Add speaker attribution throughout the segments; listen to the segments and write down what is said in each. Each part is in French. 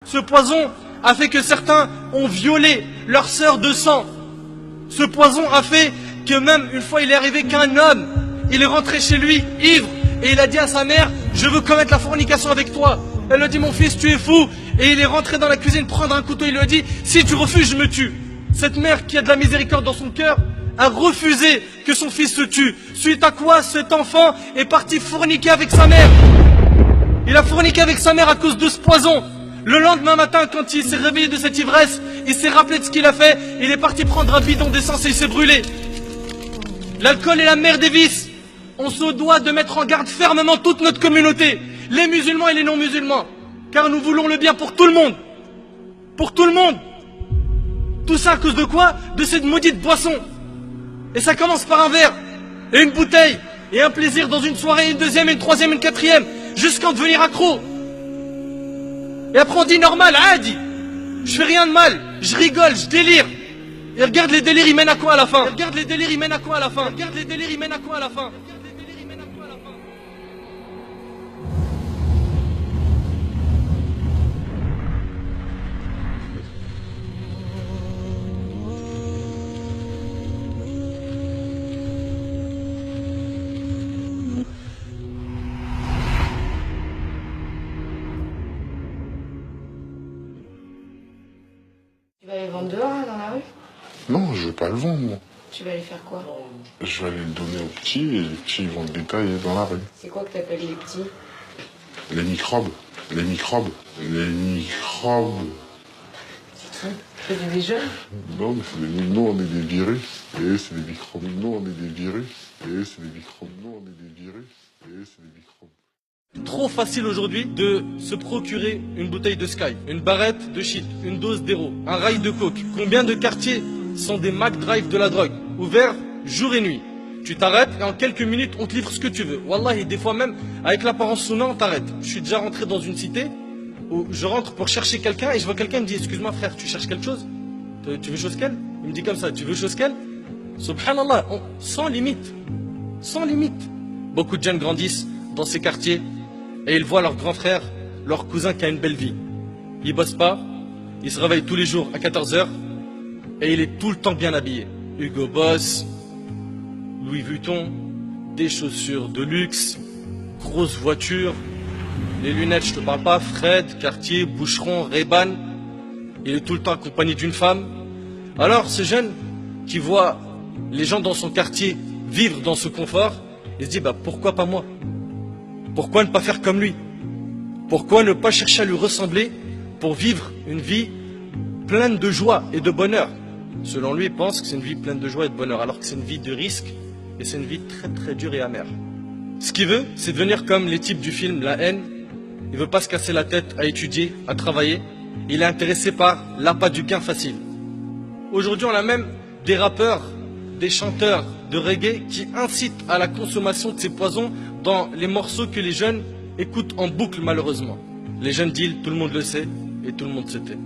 Speaker 1: Ce poison a fait que certains ont violé leur sœur de sang. Ce poison a fait que même une fois il est arrivé qu'un homme, il est rentré chez lui ivre et il a dit à sa mère, je veux commettre la fornication avec toi. Elle lui a dit, mon fils, tu es fou. Et il est rentré dans la cuisine prendre un couteau, il lui a dit, si tu refuses, je me tue. Cette mère qui a de la miséricorde dans son cœur a refusé que son fils se tue. Suite à quoi cet enfant est parti forniquer avec sa mère. Il a forniqué avec sa mère à cause de ce poison. Le lendemain matin, quand il s'est réveillé de cette ivresse, il s'est rappelé de ce qu'il a fait. Il est parti prendre un bidon d'essence et il s'est brûlé. L'alcool est la mère des vices. On se doit de mettre en garde fermement toute notre communauté, les musulmans et les non-musulmans, car nous voulons le bien pour tout le monde. Pour tout le monde. Tout ça à cause de quoi? De cette maudite boisson. Et ça commence par un verre, et une bouteille, et un plaisir dans une soirée, une deuxième, une troisième, une quatrième, jusqu'à en devenir accro. Et après on dit normal, adi. Je fais rien de mal, je rigole, je délire. Et regarde les délires, ils mènent à quoi à la fin? Regarde les délires, ils mènent à quoi à la fin? Regarde les délires, ils mènent à quoi à la fin?
Speaker 2: Tu vas les vendre dehors, là, dans la rue?
Speaker 3: Non, je vais pas le vendre, moi.
Speaker 2: Tu vas aller faire quoi?
Speaker 3: Je vais aller le donner aux petits et les petits vont le détailler dans la rue.
Speaker 2: C'est quoi que t'appelles les petits?
Speaker 3: Les microbes. Les microbes. Les microbes.
Speaker 2: C'est qui? C'est des jeunes?
Speaker 3: Non, mais c'est des... Nous, on est des virus. Et c'est des microbes. Nous, on est des virus. Et c'est des microbes. Nous, on est des virus. Et c'est des microbes.
Speaker 1: Trop facile aujourd'hui de se procurer une bouteille de Sky, une barrette de shit, une dose d'héro, un rail de coke. Combien de quartiers sont des McDrive de la drogue, ouverts jour et nuit? Tu t'arrêtes et en quelques minutes on te livre ce que tu veux. Wallahi, des fois même avec l'apparence souna on t'arrête. Je suis déjà rentré dans une cité où je rentre pour chercher quelqu'un et je vois quelqu'un me dit, excuse-moi frère, tu cherches quelque chose? Tu veux chose qu'elle? Il me dit comme ça, tu veux chose qu'elle? Subhanallah, sans limite. Sans limite. Beaucoup de jeunes grandissent dans ces quartiers et ils voient leur grand frère, leur cousin qui a une belle vie. Il bosse pas, il se réveille tous les jours à 14 h et il est tout le temps bien habillé. Hugo Boss, Louis Vuitton, des chaussures de luxe, grosse voiture, les lunettes, je te parle pas, Fred, Cartier, Boucheron, Ray-Ban. Il est tout le temps accompagné d'une femme. Alors ce jeune qui voit les gens dans son quartier vivre dans ce confort, il se dit bah pourquoi pas moi? Pourquoi ne pas faire comme lui? Pourquoi ne pas chercher à lui ressembler pour vivre une vie pleine de joie et de bonheur? Selon lui, il pense que c'est une vie pleine de joie et de bonheur, alors que c'est une vie de risque et c'est une vie très très dure et amère. Ce qu'il veut, c'est devenir comme les types du film La Haine. Il veut pas se casser la tête à étudier, à travailler. Il est intéressé par l'appât du gain facile. Aujourd'hui, on a même des rappeurs, des chanteurs de reggae qui incitent à la consommation de ces poisons dans les morceaux que les jeunes écoutent en boucle malheureusement. Les jeunes deals, tout le monde le sait et tout le monde se tait.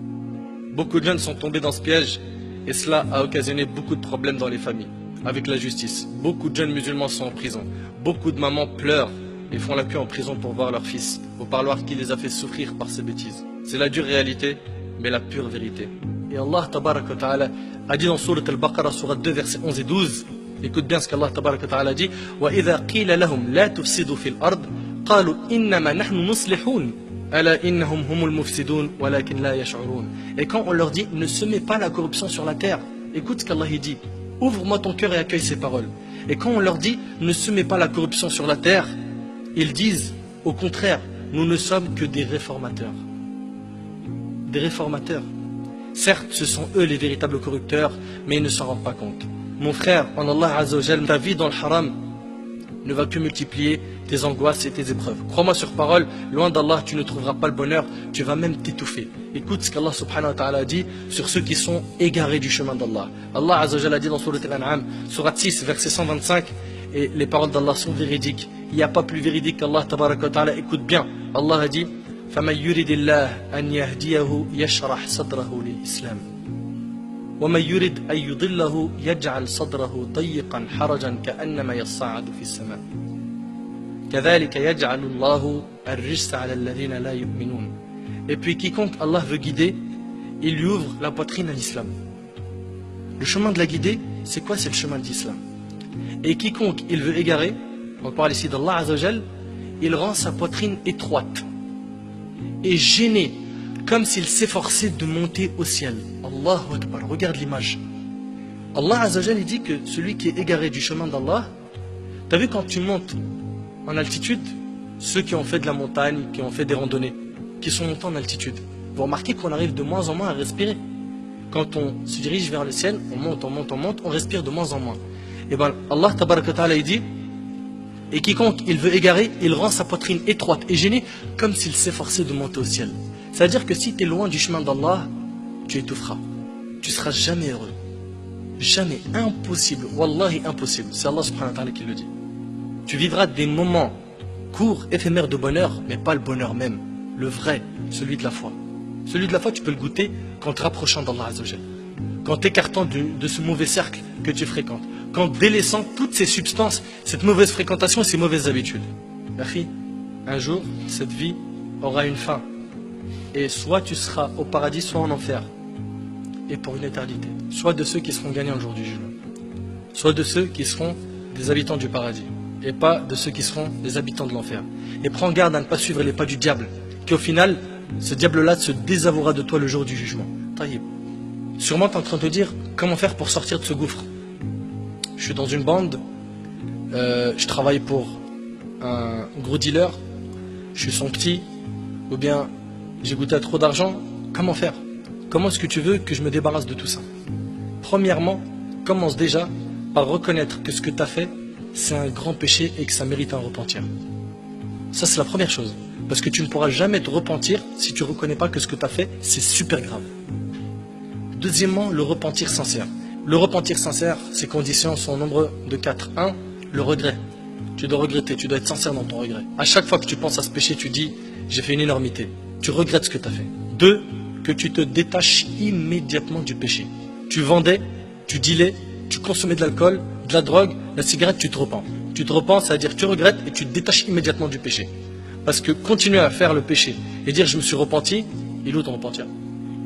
Speaker 1: Beaucoup de jeunes sont tombés dans ce piège et cela a occasionné beaucoup de problèmes dans les familles, avec la justice. Beaucoup de jeunes musulmans sont en prison. Beaucoup de mamans pleurent et font la queue en prison pour voir leur fils, au parloir qui les a fait souffrir par ces bêtises. C'est la dure réalité, mais la pure vérité. Et Allah tabaraka wa ta'ala a dit dans Sourate Al-Baqarah, Sourate 2, versets 11 et 12, écoute bien ce qu'Allah tabaraka wa ta'ala dit, وَإِذَا قِيلَ لَهُمْ لَا تُفْسِدُوا فِي الْأَرْضِ قَالُوا إِنَّمَا نَحْنُ مُصْلِحُونَ أَلَا إِنَّهُمْ هُمُ الْمُفْسِدُونَ وَلَكِنْ لَا يَشْعُرُونَ. Et quand on leur dit, ne semez pas la corruption sur la terre, écoute ce qu'Allah dit, ouvre-moi ton cœur et accueille ces paroles. Et quand on leur dit, ne semez pas la corruption sur la terre, ils disent, au contraire, nous ne sommes que des réformateurs. Des réformateurs. Certes, ce sont eux les véritables corrupteurs, mais ils ne s'en rendent pas compte. Mon frère, en Allah Azza wa Jal, ta vie dans le haram ne va que multiplier tes angoisses et tes épreuves. Crois-moi sur parole, loin d'Allah, tu ne trouveras pas le bonheur, tu vas même t'étouffer. Écoute ce qu'Allah subhanahu wa ta'ala dit sur ceux qui sont égarés du chemin d'Allah. Allah Azza wa Jal a dit dans Sourate Al-An'am, Sourate 6, verset 125, et les paroles d'Allah sont véridiques. Il n'y a pas plus véridique qu'Allah tabaraka wa ta'ala. Écoute bien, Allah a dit, فَمَنْ يُرِدِ اللَّهِ أَنْ يَهْدِيَهُ يَشْرَحْ صَدْرَهُ لِلْإِسْلَامِ وَمَنْ يُرِدْ أَنْ يُضِلَّهُ يَجْعَلْ صَدْرَهُ ضَيِّقًا حَرَجًا كَأَنَّمَا يَصَّعَّدُ فِي السَّمَاءِ كَذَلِكَ يَجْعَلُ اللَّهُ الرِّجْسَ عَلَى الَّذِينَ لَا يُؤْمِنُونَ. Et puis quiconque Allah veut guider, il lui ouvre la poitrine à l'islam. Le chemin de la guidée, c'est quoi? C'est le chemin de l'islam. Et quiconque il veut égarer, on parle ici d'Allah Azzawajal, il rend sa poitrine étroite et gênée, comme s'il s'efforçait de monter au ciel. Allahu Akbar, regarde l'image. Allah Azzawajal, il dit que celui qui est égaré du chemin d'Allah, t'as vu quand tu montes en altitude, ceux qui ont fait de la montagne, qui ont fait des randonnées, qui sont montés en altitude, vous remarquez qu'on arrive de moins en moins à respirer. Quand on se dirige vers le ciel, on monte, on respire de moins en moins. Et bien Allah Tabaraka Ta'ala il dit, et quiconque il veut égarer, il rend sa poitrine étroite et gênée, comme s'il s'efforçait de monter au ciel. C'est-à-dire que si tu es loin du chemin d'Allah, tu étoufferas. Tu seras jamais heureux. Jamais. Impossible. Wallahi impossible. C'est Allah subhanahu wa ta'ala qui le dit. Tu vivras des moments courts, éphémères de bonheur, mais pas le bonheur même. Le vrai, celui de la foi. Celui de la foi, tu peux le goûter qu'en te rapprochant d'Allah Azzawajal. Qu'en t'écartant de ce mauvais cercle que tu fréquentes. Qu'en délaissant toutes ces substances, cette mauvaise fréquentation et ces mauvaises habitudes. Ma fille, un jour, cette vie aura une fin. Et soit tu seras au paradis, soit en enfer. Et pour une éternité. Soit de ceux qui seront gagnants le jour du jugement. Soit de ceux qui seront des habitants du paradis. Et pas de ceux qui seront des habitants de l'enfer. Et prends garde à ne pas suivre les pas du diable. Qui au final, ce diable-là se désavouera de toi le jour du jugement. Taïb. Sûrement tu es en train de te dire, comment faire pour sortir de ce gouffre? Je suis dans une bande, je travaille pour un gros dealer, je suis son petit, ou bien j'ai goûté à trop d'argent, comment faire? Comment est-ce que tu veux que je me débarrasse de tout ça? Premièrement, commence déjà par reconnaître que ce que tu as fait, c'est un grand péché et que ça mérite un repentir. Ça c'est la première chose, parce que tu ne pourras jamais te repentir si tu ne reconnais pas que ce que tu as fait, c'est super grave. Deuxièmement, le repentir sincère. Le repentir sincère, ses conditions sont au nombre de 4. 1. Le regret. Tu dois regretter, tu dois être sincère dans ton regret. À chaque fois que tu penses à ce péché, tu dis, j'ai fait une énormité. Tu regrettes ce que tu as fait. 2. Que tu te détaches immédiatement du péché. Tu vendais, tu dealais, tu consommais de l'alcool, de la drogue, la cigarette, tu te repens. Tu te repens, c'est-à-dire tu regrettes et tu te détaches immédiatement du péché. Parce que continuer à faire le péché et dire je me suis repenti, il est où ton repentir?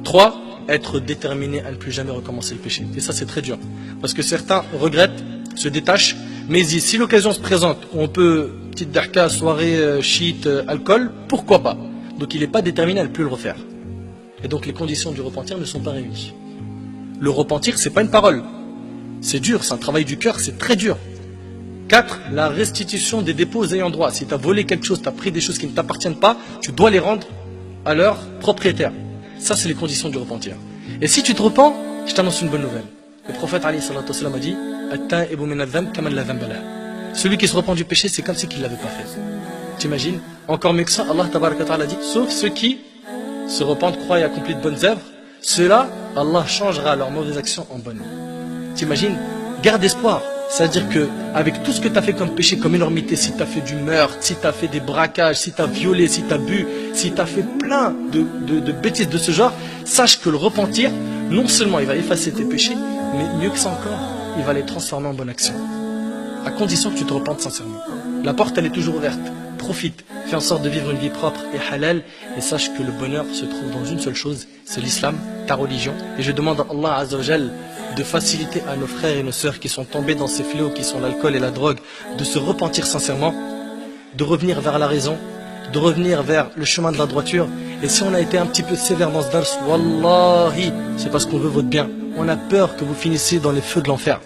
Speaker 1: 3. Être déterminé à ne plus jamais recommencer le péché. Et ça c'est très dur. Parce que certains regrettent, se détachent, mais disent si l'occasion se présente, où on peut, petite darka, soirée, shit, alcool, pourquoi pas? Donc il n'est pas déterminé à ne plus le refaire. Et donc les conditions du repentir ne sont pas réunies. Le repentir, c'est pas une parole. C'est dur, c'est un travail du cœur, c'est très dur. 4. La restitution des dépôts ayant droit. Si tu as volé quelque chose, tu as pris des choses qui ne t'appartiennent pas, tu dois les rendre à leur propriétaire. Ça, c'est les conditions du repentir. Et si tu te repens, je t'annonce une bonne nouvelle. Le prophète a dit celui qui se repent du péché, c'est comme si il ne l'avait pas fait. T'imagines? Encore mieux que ça, Allah Ta'ala dit sauf ceux qui se repentent, croient et accomplissent de bonnes œuvres, ceux-là, Allah changera leurs mauvaises actions en bonnes. T'imagines? Garde espoir. C'est-à-dire que avec tout ce que tu as fait comme péché, comme énormité, si tu as fait du meurtre, si tu as fait des braquages, si tu as violé, si tu as bu, si tu as fait plein de bêtises de ce genre, sache que le repentir, non seulement il va effacer tes péchés, mais mieux que ça encore, il va les transformer en bonne action. À condition que tu te repentes sincèrement. La porte, elle est toujours ouverte. Profite, fais en sorte de vivre une vie propre et halal, et sache que le bonheur se trouve dans une seule chose, c'est l'islam, ta religion. Et je demande à Allah Azzawajal de faciliter à nos frères et nos sœurs qui sont tombés dans ces fléaux qui sont l'alcool et la drogue, de se repentir sincèrement, de revenir vers la raison, de revenir vers le chemin de la droiture. Et si on a été un petit peu sévère dans ce dars, wallahi, c'est parce qu'on veut votre bien. On a peur que vous finissiez dans les feux de l'enfer.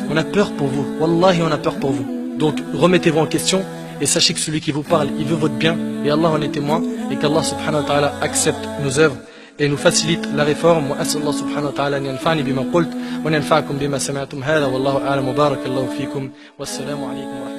Speaker 1: On a peur pour vous, wallahi on a peur pour vous. Donc remettez-vous en question et sachez que celui qui vous parle, il veut votre bien et Allah en est témoin et qu'Allah subhanahu wa ta'ala accepte nos œuvres et nous facilite la réforme. وأسأل الله سبحانه وتعالى أن ينفعني بما قلت وأن ينفعكم بما سمعتم هذا والله أعلم وبارك الله فيكم والسلام عليكم ورحمة الله.